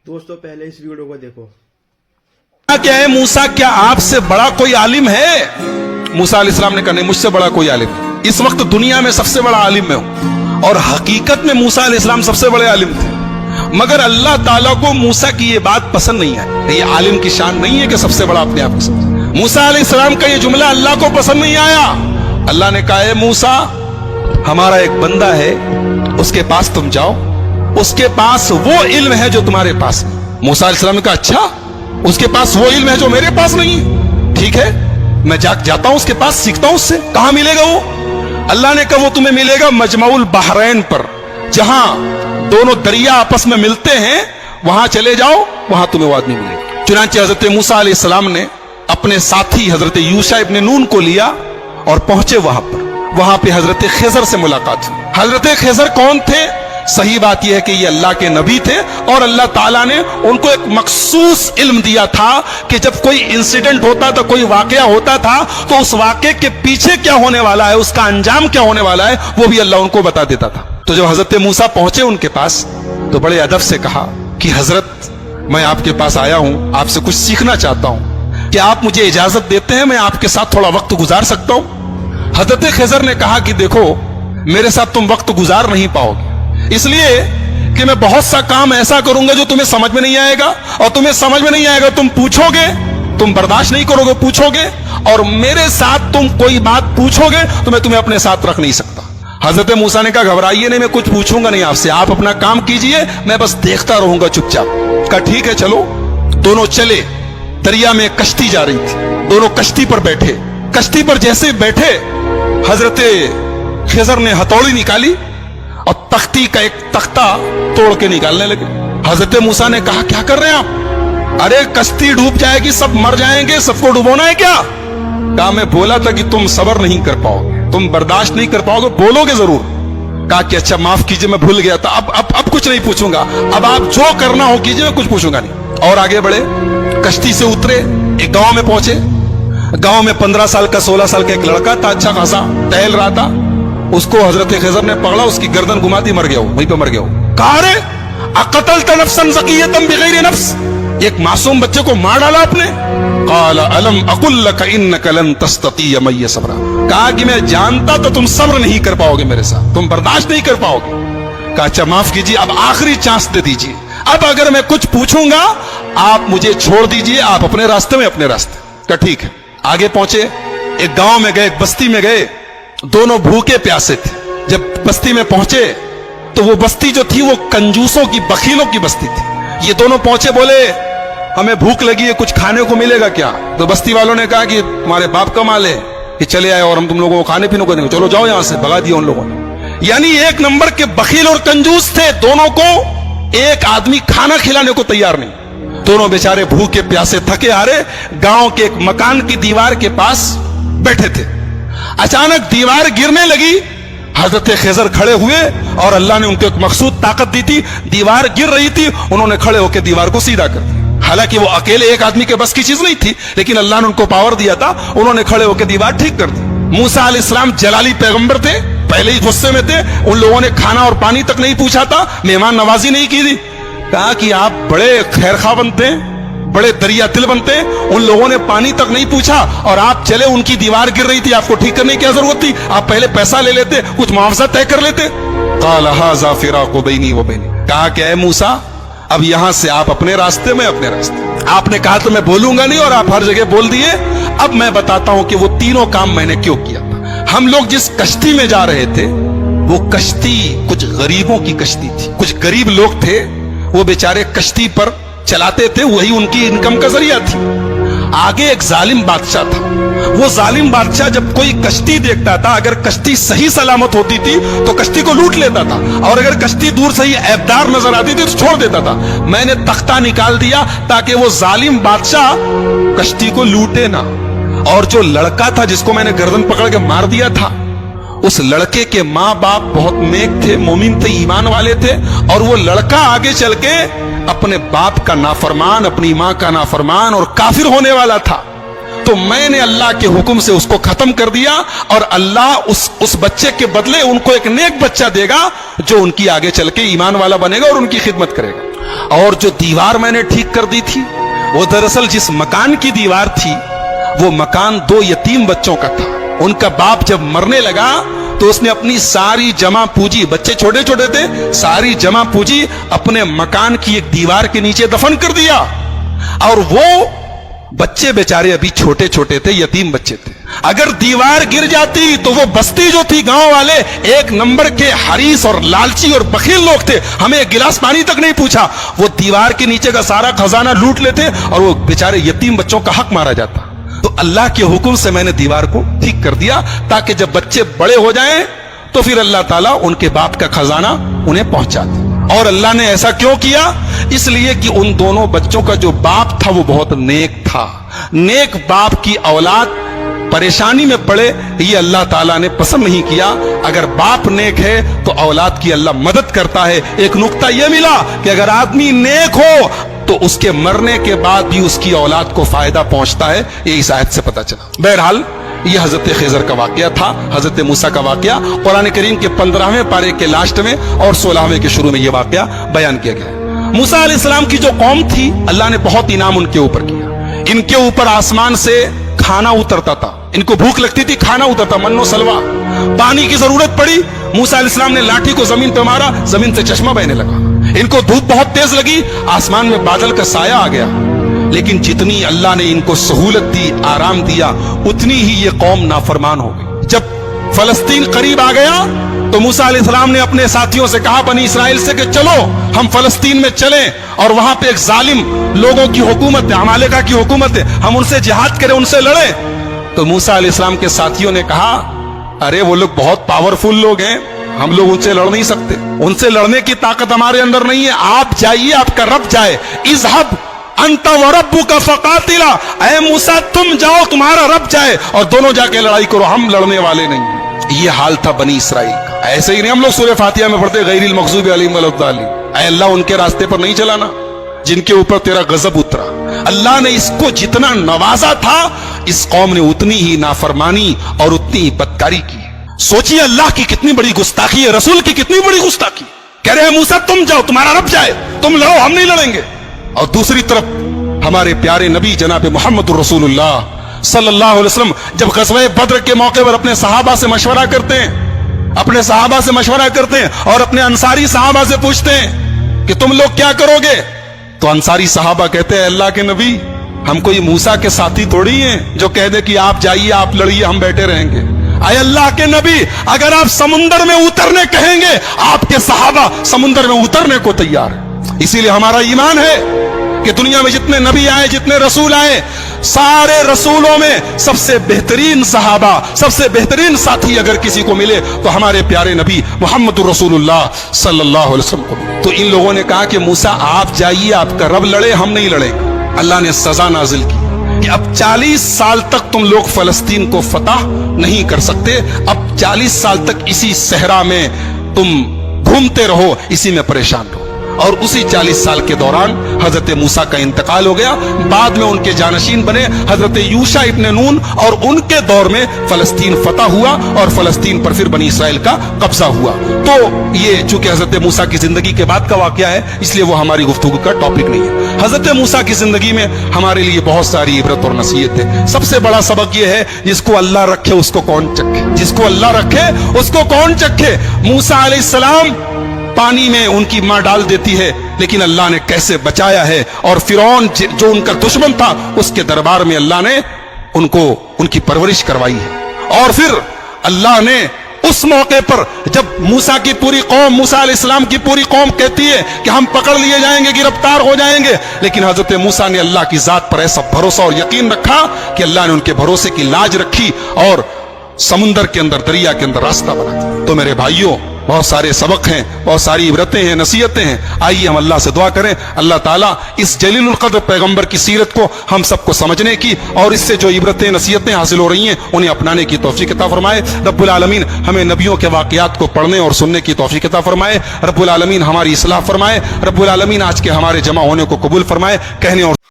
दोस्तों पहले इस वीडियो को देखो। क्या है मूसा, क्या आपसे बड़ा कोई आलिम है? मूसा अलैहिस्सलाम ने कहा नहीं, मुझसे बड़ा कोई आलिम नहीं। इस वक्त दुनिया में सबसे बड़ा आलिम मैं हूं। और हकीकत में मूसा अलैहिस्सलाम सबसे बड़े आलिम थे, मगर अल्लाह ताला को मूसा की ये बात पसंद नहीं आई। ये आलिम की शान नहीं है कि सबसे बड़ा अपने आप को समझे। मूसा अलैहिस्सलाम का ये जुमला अल्लाह को पसंद नहीं आया। अल्लाह ने कहा, मूसा हमारा एक बंदा है, उसके पास तुम जाओ, उसके पास वो इल्म है जो तुम्हारे पास नहीं। मूसा अलैहिस्सलाम ने कहा, अच्छा उसके पास वो इल्म है जो मेरे पास नहीं है, ठीक है मैं जाता हूं उसके पास, सीखता हूं उससे। कहां मिलेगा वो? अल्लाह ने कहा वो तुम्हें मिलेगा मजमाउल बहरैन पर, जहां दोनों दरिया आपस में मिलते हैं, वहां चले जाओ, वहां तुम्हें वो आदमी मिलेगा। चुनांचे हजरत मूसा अलैहिस्सलाम ने अपने साथी हजरत यूशा इब्न नून को लिया और पहुंचे वहां पर। वहां पे हजरत खिजर से मुलाकात हुई। हजरत खिजर कौन थे? सही बात यह है कि ये अल्लाह के नबी थे और अल्लाह ताला ने उनको एक मखसूस इल्म दिया था कि जब कोई इंसिडेंट होता था, कोई वाकया होता था, तो उस वाकये के पीछे क्या होने वाला है, उसका अंजाम क्या होने वाला है, वो भी अल्लाह उनको बता देता था। तो जब हजरत मूसा पहुंचे उनके पास, तो बड़े अदब से कहा कि हजरत मैं आपके पास आया हूं, आपसे कुछ सीखना चाहता हूं, कि आप मुझे इजाजत देते हैं, मैं आपके साथ थोड़ा वक्त गुजार सकता हूं? हजरत खिजर ने कहा कि देखो मेरे साथ तुम वक्त गुजार नहीं पाओगे, इसलिए कि मैं बहुत सा काम ऐसा करूंगा जो तुम्हें समझ में नहीं आएगा, और तुम्हें समझ में नहीं आएगा, तुम पूछोगे, तुम बर्दाश्त नहीं करोगे, पूछोगे, और मेरे साथ तुम कोई बात पूछोगे तो मैं तुम्हें अपने साथ रख नहीं सकता। हजरत मूसा ने कहा, घबराइए नहीं, मैं कुछ पूछूंगा नहीं आपसे, आप अपना काम कीजिए, मैं बस देखता रहूंगा चुपचाप। कहा ठीक है चलो। दोनों चले, दरिया में कश्ती जा रही थी, दोनों कश्ती पर बैठे। कश्ती पर जैसे बैठे, हजरत खिजर ने हथौड़ी निकाली और तख्ती का एक तख्ता तोड़ के निकालने लगे। हजरत मूसा ने कहा, क्या कर रहे हैं आप? अरे कश्ती डूब जाएगी, सब मर जाएंगे, सबको डुबोना है क्या? कहा मैं बोला था कि तुम सब्र नहीं कर पाओगे, तुम बर्दाश्त नहीं कर पाओगे, बोलोगे जरूर। कहा कि अच्छा माफ कीजिए, मैं भूल गया था, अब कुछ नहीं पूछूंगा, अब आप जो करना हो कीजिए, मैं कुछ पूछूंगा नहीं। और आगे बढ़े, कश्ती से उतरे, एक गांव में पहुंचे। गांव में 15 साल का 16 साल का एक लड़का था, अच्छा खासा टहल रहा था। उसको हजरत खिजर ने पकड़ा, उसकी गर्दन घुमाती, मर गया, वहीं पे मर गया। कहा रे अक़तलत नफ्सन ज़किय्यतन बिग़ैरि नफ्स, एक मासूम बच्चे को मार डाला आपने। क़ाल अलम अक़ुल लक इन्नक लन तस्ततिय मय्य सब्रा, कहा कि मैं जानता तो तुम सब्र नहीं कर पाओगे मेरे साथ, तुम बर्दाश्त नहीं कर पाओगे। कहा अच्छा माफ कीजिए, अब आखिरी चांस दे दीजिए, अब अगर मैं कुछ पूछूंगा आप मुझे छोड़ दीजिए, आप अपने रास्ते में अपने रास्ते। कहा ठीक है। आगे पहुंचे, एक गांव में गए, एक बस्ती में गए, दोनों भूखे प्यासे थे। जब बस्ती में पहुंचे तो वो बस्ती जो थी वो कंजूसों की, बखीलों की बस्ती थी। ये दोनों पहुंचे, बोले हमें भूख लगी है, कुछ खाने को मिलेगा क्या? तो बस्ती वालों ने कहा कि तुम्हारे बाप का माल है कि चले आए और हम तुम लोगों को खाने पीने को देंगे, चलो जाओ यहां से। भगा दिया उन लोगों ने। यानी एक नंबर के बखील और कंजूस थे दोनों को, एक आदमी खाना खिलाने को तैयार नहीं। दोनों बेचारे भूखे प्यासे थके हारे गांव के एक मकान की दीवार के पास बैठे थे। अचानक दीवार गिरने लगी, हजरत खिजर खड़े हुए और अल्लाह ने उनको एक मखसूद ताकत दी थी। दीवार गिर रही थी, उन्होंने खड़े होकर दीवार को सीधा कर दिया। हालांकि वो अकेले एक आदमी के बस की चीज नहीं थी, लेकिन अल्लाह ने उनको पावर दिया था, उन्होंने खड़े होकर दीवार ठीक कर दी। मूसा अलैहिस्सलाम जलाली पैगंबर थे, पहले ही गुस्से में थे, उन लोगों ने खाना और पानी तक नहीं पूछा था, मेहमान नवाजी नहीं की थी। कहा कि आप बड़े खैरखा बनते हैं, बड़े दरिया दिल बनते हैं, उन लोगों ने पानी तक नहीं पूछा और आप चले, उनकी दीवार गिर रही थी, आपको ठीक करने की क्या जरूरत थी? आप पहले पैसा ले लेते, कुछ मुआवजा तय कर लेते। क़ाल हाज़ा फ़िराक़ु बैनी व बैनी, कहा कि ऐ मूसा अब यहां से आप अपने रास्ते में अपने रास्ते। आपने कहा तो मैं बोलूंगा नहीं और आप हर जगह बोल दिए। अब मैं बताता हूं कि वो तीनों काम मैंने क्यों किया था। हम लोग जिस कश्ती में जा रहे थे, वो कश्ती कुछ गरीबों की कश्ती थी, कुछ गरीब लोग थे, वो बेचारे कश्ती पर चलाते थे, वही उनकी इनकम का जरिया थी। आगे एक जालिम बादशाह था, वो जालिम बादशाह जब कोई कश्ती देखता था, अगर कश्ती सही सलामत होती थी तो कश्ती को लूट लेता था, और अगर कश्ती दूर से ही ऐबदार नजर आती थी तो छोड़ देता था। मैंने तख्ता निकाल दिया ताकि वो जालिम बादशाह कश्ती को लूटे ना। और जो लड़का था जिसको मैंने गर्दन पकड़ के मार दिया था, उस लड़के के माँ बाप बहुत नेक थे, मोमिन थे, ईमान वाले थे, और वो लड़का आगे चल के अपने बाप का नाफरमान, अपनी मां का नाफरमान और काफिर होने वाला था। तो मैंने अल्लाह के हुक्म से उसको खत्म कर दिया, और अल्लाह उस बच्चे के बदले उनको एक नेक बच्चा देगा जो उनकी आगे चल के ईमान वाला बनेगा और उनकी खिदमत करेगा। اور جو دیوار میں نے ٹھیک کر دی تھی وہ دراصل جس مکان کی دیوار تھی وہ مکان 2 یتیم بچوں کا تھا. ان کا باپ جب مرنے لگا تو اس نے اپنی ساری جمع پوجی، بچے چھوٹے چھوٹے تھے، ساری جمع پوجی اپنے مکان کی ایک دیوار کے نیچے دفن کر دیا. اور وہ بچے بیچارے ابھی چھوٹے چھوٹے تھے، یتیم بچے تھے. اگر دیوار گر جاتی تو وہ بستی جو تھی، گاؤں والے 1 نمبر کے حریص اور لالچی اور بخیل لوگ تھے، ہمیں ایک گلاس پانی تک نہیں پوچھا، وہ دیوار کے نیچے کا سارا خزانہ لوٹ لیتے اور وہ بیچارے یتیم بچوں کا حق مارا جاتا. تو اللہ کے حکم سے میں نے دیوار کو ٹھیک کر دیا تاکہ جب بچے بڑے ہو جائیں تو پھر اللہ تعالیٰ ان کے باپ کا خزانہ انہیں پہنچا دے. اور اللہ نے ایسا کیوں کیا؟ اس لیے کہ ان دونوں بچوں کا جو باپ تھا وہ بہت نیک تھا. نیک باپ کی اولاد پریشانی میں پڑے یہ اللہ تعالیٰ نے پسند نہیں کیا. اگر باپ نیک ہے تو اولاد کی اللہ مدد کرتا ہے. ایک نقطہ یہ ملا کہ اگر آدمی نیک ہو تو اس کے مرنے کے بعد بھی اس کی اولاد کو فائدہ پہنچتا ہے. یہ اس آیت سے پتہ چلا. بہرحال یہ حضرت خضر کا واقعہ تھا، حضرت موسیٰ کا واقعہ. قرآن کریم کے 15ویں پارے کے لاسٹ میں اور 16ویں کے شروع میں یہ واقعہ بیان کیا گیا. موسیٰ علیہ السلام کی جو قوم تھی اللہ نے بہت انعام ان کے اوپر کیا. ان کے اوپر آسمان سے کھانا اترتا تھا، ان کو بھوک لگتی تھی، کھانا اترتا، من و سلوا. پانی کی ضرورت پڑی، موسیٰ علیہ السلام نے لاٹھی کو زمین پہ مارا، زمین سے چشمہ بہنے لگا. ان کو دھوپ بہت تیز لگی، آسمان میں بادل کا سایہ آ گیا. لیکن جتنی اللہ نے ان کو سہولت دی، آرام دیا، اتنی ہی یہ قوم نافرمان ہو گئی. جب فلسطین قریب آ گیا تو موسیٰ علیہ السلام نے اپنے ساتھیوں سے کہا، بنی اسرائیل سے، کہ چلو ہم فلسطین میں چلیں اور وہاں پہ ایک ظالم لوگوں کی حکومت ہے، عمالقہ کی حکومت ہے، ہم ان سے جہاد کریں، ان سے لڑیں. تو موسیٰ علیہ السلام کے ساتھیوں نے کہا، ارے وہ لوگ بہت پاورفل لوگ ہیں، ہم لوگ ان سے لڑ نہیں سکتے، ان سے لڑنے کی طاقت ہمارے اندر نہیں ہے. آپ جائیے، آپ کا رب جائے. اذهب انت وربک فقاتلا، اے موسیٰ تم جاؤ، تمہارا رب جائے اور دونوں جا کے لڑائی کرو، ہم لڑنے والے نہیں. یہ حال تھا بنی اسرائیل کا. ایسے ہی نہیں ہم لوگ سورہ فاتحہ میں پڑھتے غیر المغضوب علیہم ولا الضالین، اے اللہ ان کے راستے پر نہیں چلانا جن کے اوپر تیرا غضب اترا. اللہ نے اس کو جتنا نوازا تھا اس قوم نے اتنی ہی نافرمانی اور اتنی ہی بدکاری کی. سوچیے اللہ کی کتنی بڑی گستاخی ہے، رسول کی کتنی بڑی گستاخی. کہہ رہے ہیں موسیٰ تم جاؤ، تمہارا رب جائے، تم لڑو، ہم نہیں لڑیں گے. اور دوسری طرف ہمارے پیارے نبی جناب محمد الرسول اللہ صلی اللہ علیہ وسلم جب غزوہ بدر کے موقع پر اپنے صحابہ سے مشورہ کرتے ہیں، اپنے صحابہ سے مشورہ کرتے ہیں اور اپنے انصاری صحابہ سے پوچھتے ہیں کہ تم لوگ کیا کرو گے؟ تو انصاری صحابہ کہتے ہیں، اللہ کے نبی ہم کوئی موسیٰ کے ساتھی تھوڑی ہیں جو کہہ دے کہ آپ جائیے، آپ لڑیے، ہم بیٹھے رہیں گے. اے اللہ کے نبی اگر آپ سمندر میں اترنے کہیں گے آپ کے صحابہ سمندر میں اترنے کو تیار ہیں. اسی لیے ہمارا ایمان ہے کہ دنیا میں جتنے نبی آئے، جتنے رسول آئے، سارے رسولوں میں سب سے بہترین صحابہ، سب سے بہترین ساتھی اگر کسی کو ملے تو ہمارے پیارے نبی محمد رسول اللہ صلی اللہ علیہ وسلم کو. تو ان لوگوں نے کہا کہ موسیٰ آپ جائیے، آپ کا رب لڑے، ہم نہیں لڑیں. اللہ نے سزا نازل کی کہ اب 40 سال تک تم لوگ فلسطین کو فتح نہیں کر سکتے. اب 40 سال تک اسی صحرا میں تم گھومتے رہو، اسی میں پریشان رہو. اور اسی 40 سال کے دوران حضرت موسیٰ کا انتقال ہو گیا. بعد میں ان کے جانشین بنے حضرت یوشع ابن نون اور ان کے دور میں فلسطین فتح ہوا اور فلسطین پر پھر بنی اسرائیل کا قبضہ ہوا. تو یہ چونکہ حضرت موسیٰ کی زندگی کے بعد کا واقعہ ہے اس لیے وہ ہماری گفتگو کا ٹاپک نہیں ہے. حضرت موسیٰ کی زندگی میں ہمارے لیے بہت ساری عبرت اور نصیحت ہے. سب سے بڑا سبق یہ ہے جس کو اللہ رکھے اس کو کون چکھے، جس کو اللہ رکھے اس کو کون چکھے. موسیٰ علیہ السلام پانی میں ان کی ماں ڈال دیتی ہے لیکن اللہ نے کیسے بچایا ہے. اور فرعون جو ان کا دشمن تھا اس کے دربار میں اللہ نے ان کی پرورش کروائی ہے. اور پھر اللہ نے اس موقع پر جب موسیٰ کی پوری قوم، موسیٰ علیہ السلام کی پوری قوم کہتی ہے کہ ہم پکڑ لیے جائیں گے، گرفتار ہو جائیں گے، لیکن حضرت موسیٰ نے اللہ کی ذات پر ایسا بھروسہ اور یقین رکھا کہ اللہ نے ان کے بھروسے کی لاج رکھی اور سمندر کے اندر، دریا کے اندر راستہ بنا دیا. تو میرے بھائیوں بہت سارے سبق ہیں، بہت ساری عبرتیں ہیں، نصیحتیں ہیں. آئیے ہم اللہ سے دعا کریں اللہ تعالیٰ اس جلیل القدر پیغمبر کی سیرت کو ہم سب کو سمجھنے کی اور اس سے جو عبرتیں نصیحتیں حاصل ہو رہی ہیں انہیں اپنانے کی توفیق عطا فرمائے. رب العالمین ہمیں نبیوں کے واقعات کو پڑھنے اور سننے کی توفیق عطا فرمائے. رب العالمین ہماری اصلاح فرمائے. رب العالمین آج کے ہمارے جمع ہونے کو قبول فرمائے. کہنے اور